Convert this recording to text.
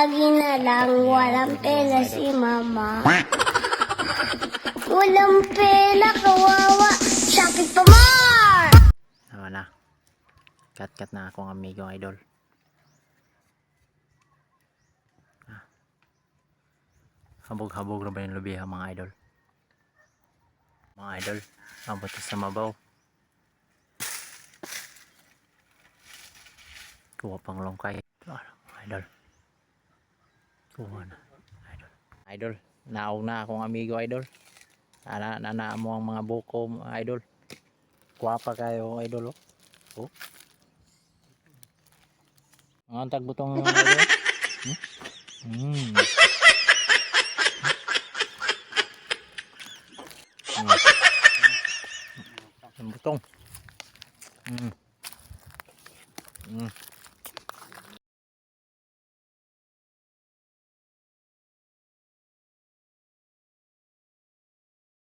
Lagi na lang walang pera si mama. Walang pera, kawawa. Sakit pa more! Tama na. Cut na akong amigo idol. Habog-habog na ba yung lubiha mga idol? Mga idol, abot sa mabaw. Kuha pang longkay. Mga idol. Kuha na. Idol. Idol, naog na akong amigo idol. Nana mo ang mga buko mga idol. Kuha pa kayo idol oh. Oh. Ang tagbutong idol. Ang butong.